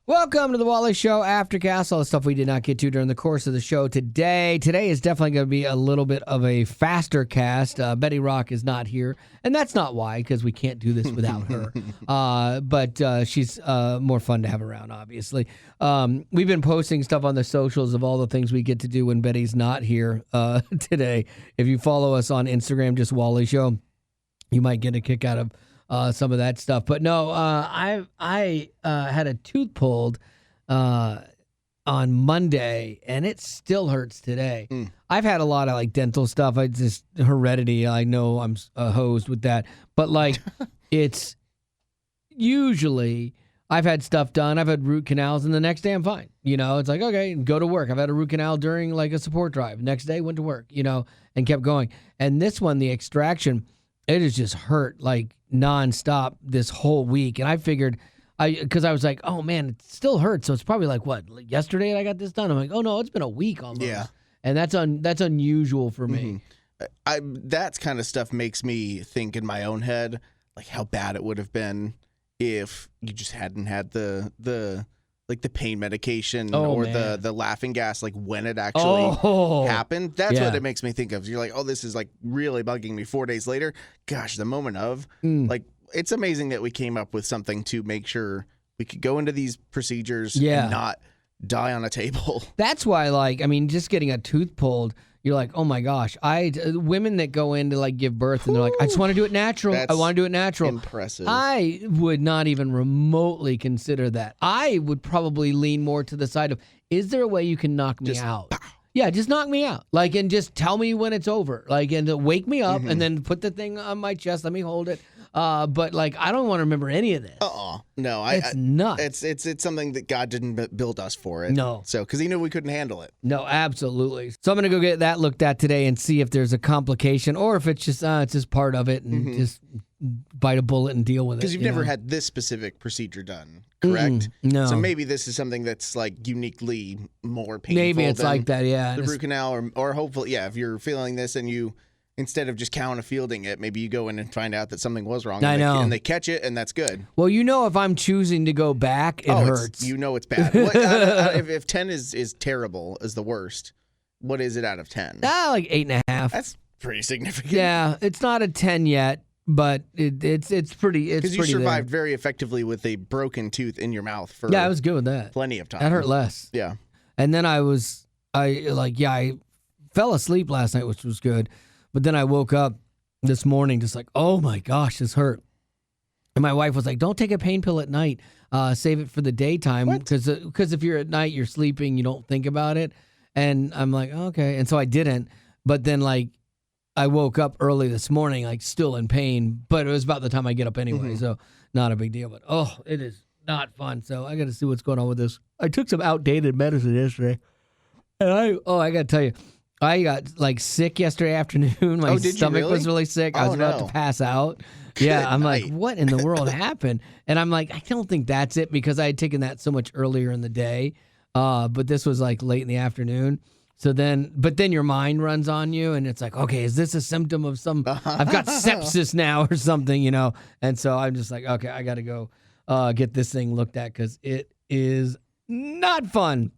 Welcome to the Wally Show, Aftercast, all the stuff we did not get to during the course of the show today. Today is definitely going to be a little bit of a faster cast. Betty Rock is not here, and that's not why, because we can't do this without her. But she's more fun to have around, obviously. We've been posting stuff on the socials of all the things we get to do when Betty's not here today. If you follow us on Instagram, just Wally Show, you might get a kick out of some of that stuff. But no, I had a tooth pulled on Monday, and it still hurts today. I've had a lot of like dental stuff. I just heredity. I know I'm hosed with that, but like it's usually I've had stuff done. I've had root canals, and the next day I'm fine. You know, it's like, okay, go to work. I've had a root canal during like a support drive. Next day went to work, you know, and kept going. And this one, the extraction, it has just hurt like nonstop this whole week. And I figured, because I was like, oh man, it still hurts. So it's probably like, what, yesterday I got this done? I'm like, oh no, it's been a week almost. Yeah. And that's unusual for me. That kind of stuff makes me think in my own head, like how bad it would have been if you just hadn't had the pain medication the laughing gas, like when it actually happened. That's what it makes me think of. You're like, oh, this is like really bugging me 4 days later. Gosh, the moment of like, it's amazing that we came up with something to make sure we could go into these procedures and not die on a table. That's why, like, I mean, just getting a tooth pulled, you're like, oh my gosh. Women that go in to like give birth and they're like, I just want to do it natural. I want to do it natural. Impressive. I would not even remotely consider that. I would probably lean more to the side of, is there a way you can knock me out? Pow. Yeah, just knock me out. Like, and just tell me when it's over. Like, and wake me up and then put the thing on my chest. Let me hold it. But like, I don't want to remember any of this. No, it's nuts. It's something that God didn't build us for it. No. So, because He knew we couldn't handle it. No, absolutely. So I'm gonna go get that looked at today and see if there's a complication or if it's just part of it and just bite a bullet and deal with it. Because you've never had this specific procedure done, correct? No. So maybe this is something that's like uniquely more painful. Maybe it's like that, yeah. The root canal, or hopefully, yeah. If you're feeling this and you, instead of just counter fielding it, maybe you go in and find out that something was wrong. And they catch it, and that's good. Well, you know, if I'm choosing to go back, it hurts. You know it's bad. If 10 is terrible, is the worst, what is it out of 10? Like 8.5. That's pretty significant. Yeah, it's not a 10 yet, but it's pretty. It's because you survived very effectively with a broken tooth in your mouth for I was good with that. Plenty of time. That hurt less. Yeah, and then I fell asleep last night, which was good. But then I woke up this morning just like, oh my gosh, this hurt. And my wife was like, don't take a pain pill at night. Save it for the daytime. Because if you're at night, you're sleeping, you don't think about it. And I'm like, okay. And so I didn't. But then like I woke up early this morning, like still in pain. But it was about the time I get up anyway. So not a big deal. But it is not fun. So I got to see what's going on with this. I took some outdated medicine yesterday. And I got to tell you. I got like sick yesterday afternoon. My stomach was really sick. I was about to pass out. Yeah, I'm like, what in the world happened? And I'm like, I don't think that's it because I had taken that so much earlier in the day. But this was like late in the afternoon. But then your mind runs on you and it's like, okay, is this a symptom of I've got sepsis now or something, you know? And so I'm just like, okay, I got to go get this thing looked at because it is not fun.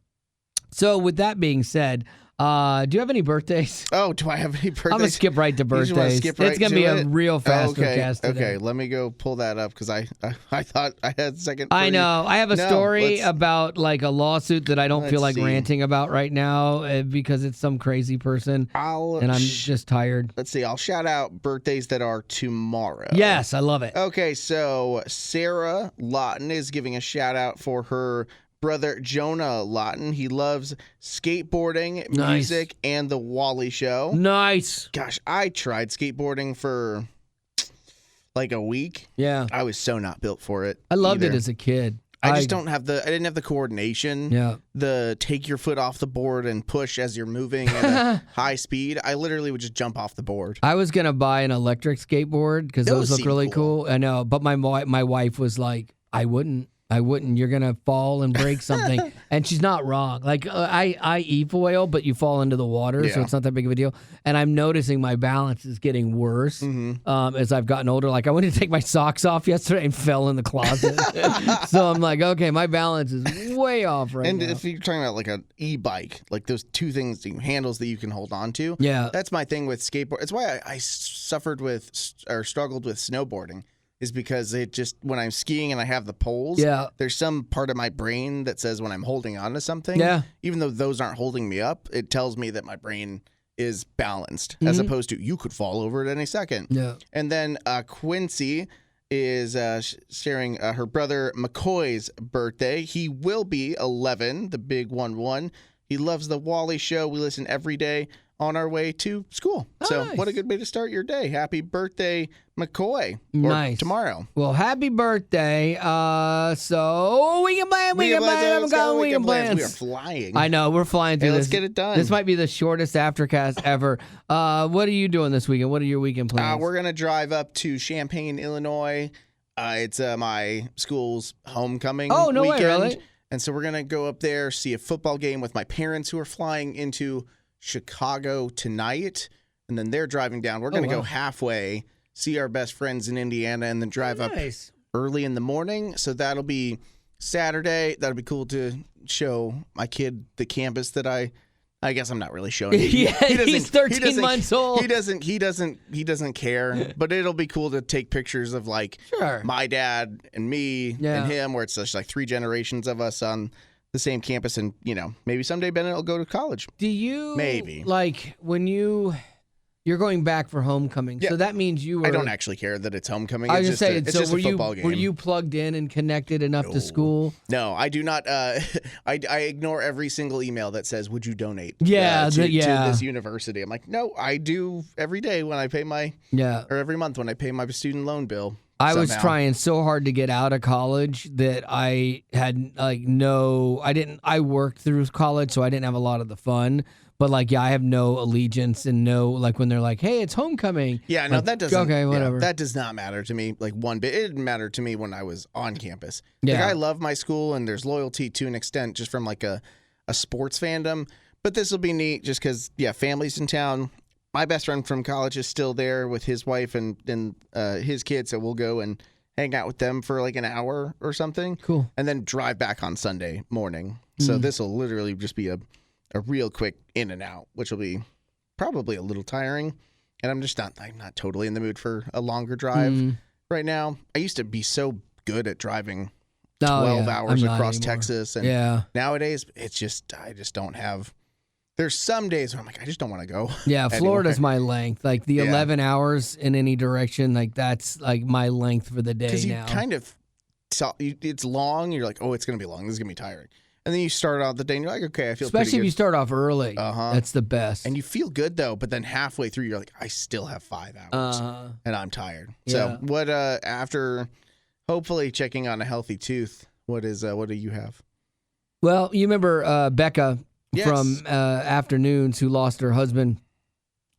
So with that being said, do you have any birthdays? Oh, do I have any birthdays? I'm going to skip right to birthdays. Skip right it's going to be a real fast cast today. Okay, let me go pull that up because I thought I had second. I know. I have a story about like a lawsuit that I don't feel like ranting about right now because it's some crazy person and I'm just tired. Let's see. I'll shout out birthdays that are tomorrow. Yes, I love it. Okay, so Sarah Lawton is giving a shout out for her brother Jonah Lawton. He loves skateboarding, music, and the Wally Show. Nice. Gosh, I tried skateboarding for like a week. Yeah. I was so not built for it. I loved it as a kid. I just don't have I didn't have the coordination. Yeah. The take your foot off the board and push as you're moving at a high speed. I literally would just jump off the board. I was going to buy an electric skateboard because those look really cool. I know. But my wife was like, I wouldn't. I wouldn't. You're gonna fall and break something. And she's not wrong. Like I eat foil, but you fall into the water, so it's not that big of a deal. And I'm noticing my balance is getting worse as I've gotten older. Like I went to take my socks off yesterday and fell in the closet. So I'm like, okay, my balance is way off right now. And if you're talking about like an e-bike, like those two things, handles that you can hold on to. Yeah, that's my thing with skateboard. It's why I struggled with snowboarding. Is because it just, when I'm skiing and I have the poles, there's some part of my brain that says when I'm holding on to something, even though those aren't holding me up, it tells me that my brain is balanced as opposed to you could fall over at any second. Yeah. And then Quincy is sharing her brother McCoy's birthday. He will be 11, the big 1-1. He loves the Wally show. We listen every day on our way to school. Nice. So what a good way to start your day. Happy birthday, McCoy. Nice. Tomorrow. Well, happy birthday. So weekend plans. We are flying. I know. We're flying through this. Let's get it done. This might be the shortest Aftercast ever. What are you doing this weekend? What are your weekend plans? We're going to drive up to Champaign, Illinois. It's my school's homecoming weekend. Way, really? And so we're going to go up there, see a football game with my parents who are flying into Chicago tonight, and then they're driving down. We're going to go halfway, see our best friends in Indiana, and then drive up early in the morning. So that'll be Saturday. That'll be cool to show my kid the campus that I guess I'm not really showing him. He's 13 months old. He doesn't care. But it'll be cool to take pictures of like my dad and me and him, where it's just like 3 generations of us on the same campus, and maybe someday Bennett will go to college. Do you maybe like when you're going back for homecoming? Yeah. So that means you were. I don't actually care that it's homecoming. I was just saying. So just a football game. Were you plugged in and connected enough to school? No, I do not. I ignore every single email that says, "Would you donate?" to this university. I'm like, no, I do every day when I pay my or every month when I pay my student loan bill. I was trying so hard to get out of college that I had I worked through college, so I didn't have a lot of the fun. But I have no allegiance and no, when they're like, hey, it's homecoming. Yeah, no, that doesn't. Okay, whatever. That does not matter to me, one bit. It didn't matter to me when I was on campus. I love my school, and there's loyalty to an extent just from a sports fandom. But this will be neat just because, family's in town. My best friend from college is still there with his wife and his kids, so we'll go and hang out with them for an hour or something. Cool. And then drive back on Sunday morning. So this will literally just be a real quick in and out, which will be probably a little tiring. And I'm not totally in the mood for a longer drive right now. I used to be so good at driving 12 hours across Texas. And nowadays, it's just, I just don't have. There's some days where I'm like, I just don't want to go. Yeah, Florida's my length. The 11 hours in any direction, that's my length for the day now. Because you kind of, it's long. You're like, oh, it's going to be long. This is going to be tiring. And then you start out the day and you're like, okay, I feel pretty Especially good. if you start off early. That's the best. And you feel good, though. But then halfway through, you're like, I still have 5 hours. And I'm tired. So what, after hopefully checking on a healthy tooth, what do you have? Well, you remember Becca from Afternoons who lost her husband.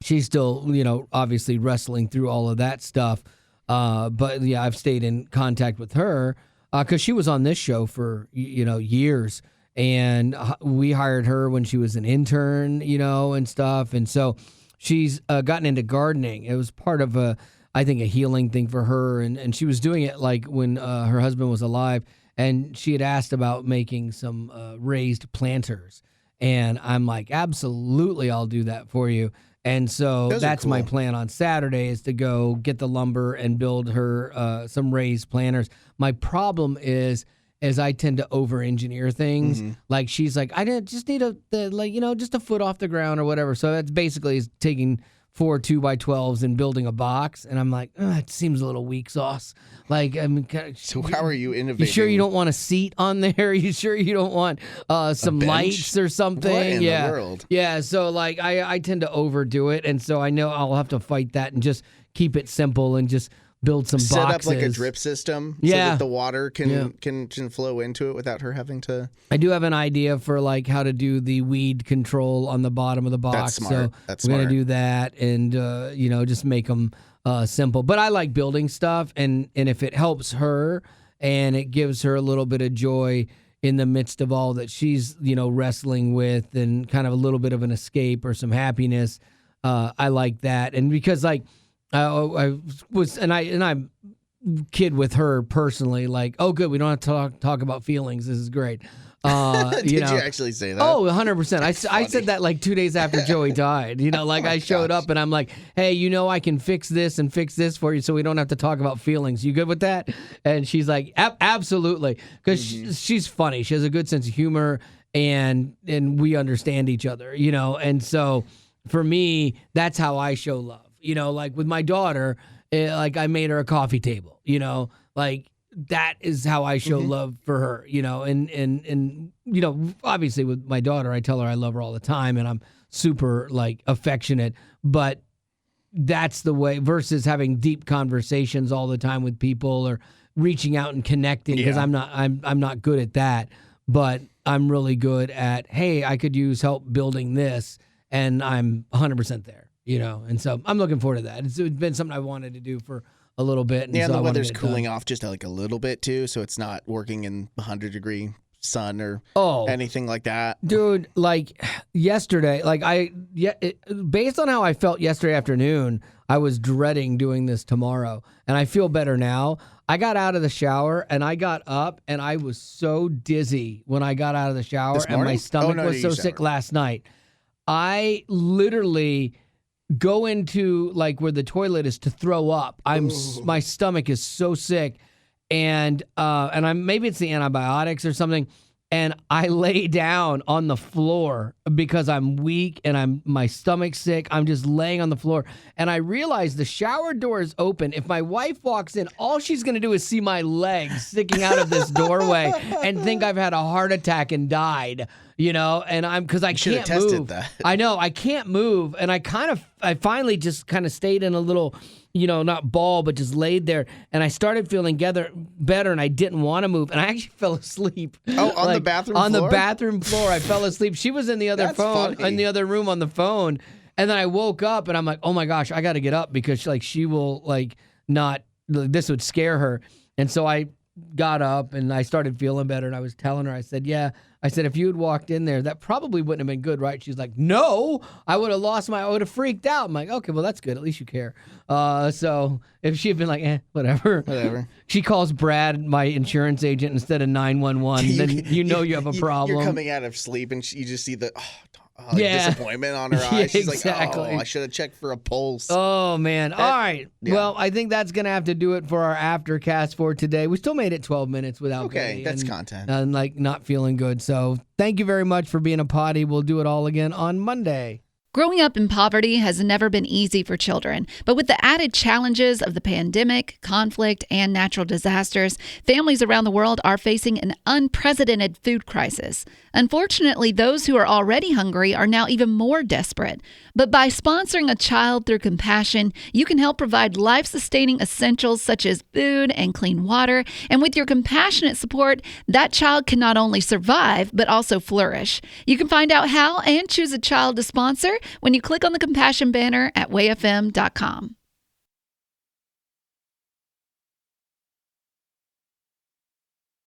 She's still, obviously wrestling through all of that stuff. But I've stayed in contact with her because she was on this show for, years. And we hired her when she was an intern, and stuff. And so she's gotten into gardening. It was part of I think a healing thing for her. And she was doing it when her husband was alive. And she had asked about making some raised planters. And I'm like, absolutely, I'll do that for you. And so that's my plan on Saturday is to go get the lumber and build her some raised planters. My problem is I tend to over-engineer things. She's like, I just need just a foot off the ground or whatever. So that's basically is taking 4 2x12s and building a box, and I'm like, it seems a little weak sauce. So how are you innovating? You sure you don't want a seat on there? You sure you don't want some lights or something? What in the world? Yeah. So I tend to overdo it, and so I know I'll have to fight that and just keep it simple and just build some set boxes. Up a drip system so that the water can flow into it without her having to. I do have an idea for how to do the weed control on the bottom of the box. That's smart. So we're going to do that and just make them simple. But I like building stuff, and if it helps her and it gives her a little bit of joy in the midst of all that she's, wrestling with, and kind of a little bit of an escape or some happiness. I like that. And because I was, and I'm kid with her personally, like, oh, good, we don't have to talk about feelings. This is great. Did you actually say that? Oh, 100%. I said that like 2 days after Joey died. I showed up and I'm like, hey, I can fix this and fix this for you so we don't have to talk about feelings. You good with that? And she's like, absolutely. Because she's funny. She has a good sense of humor, and we understand each other, And so for me, that's how I show love. Like with my daughter, like I made her a coffee table, like that is how I show love for her, and obviously with my daughter, I tell her I love her all the time and I'm super like affectionate, but that's the way versus having deep conversations all the time with people or reaching out and connecting, because I'm not good at that, but I'm really good at, hey, I could use help building this, and I'm 100% there, and so I'm looking forward to that. It's been something I wanted to do for a little bit. And so the weather's cooling off just like a little bit too, so it's not working in 100-degree sun or anything like that. Dude, like yesterday, based on how I felt yesterday afternoon, I was dreading doing this tomorrow, and I feel better now. I got out of the shower and I got up and I was so dizzy when I got out of the shower, and my stomach was so sick last night. I literally go into like where the toilet is to throw up. My stomach is so sick, and maybe it's the antibiotics or something. And I lay down on the floor because I'm weak and my stomach's sick. I'm just laying on the floor, and I realize the shower door is open. If my wife walks in, all she's going to do is see my legs sticking out of this doorway and think I've had a heart attack and died, and because I can't move. That. I know, I can't move. And I finally just kind of stayed in a little, not ball, but just laid there. And I started feeling better, and I didn't want to move. And I actually fell asleep. Oh, on the bathroom floor? On the bathroom floor. I fell asleep. She was in the other in the other room on the phone. And then I woke up and I'm like, oh my gosh, I got to get up because she will this would scare her. And so I got up and I started feeling better, and I was telling her, I said, if you had walked in there, that probably wouldn't have been good, right? She's like, no, I would have freaked out. I'm like, okay, well, that's good. At least you care. So if she had been like, whatever. She calls Brad, my insurance agent, instead of 911, then you have a problem. You're coming out of sleep and you just see the disappointment on her eyes. She's exactly. Like, I should have checked for a pulse. Oh, man. All right. Yeah. Well, I think that's going to have to do it for our Aftercast for today. We still made it 12 minutes without Betty, that's content. And not feeling good. So thank you very much for being a potty. We'll do it all again on Monday. Growing up in poverty has never been easy for children, but with the added challenges of the pandemic, conflict, and natural disasters, families around the world are facing an unprecedented food crisis. Unfortunately, those who are already hungry are now even more desperate. But by sponsoring a child through compassion, you can help provide life-sustaining essentials such as food and clean water. And with your compassionate support, that child can not only survive, but also flourish. You can find out how and choose a child to sponsor when you click on the compassion banner at wayfm.com.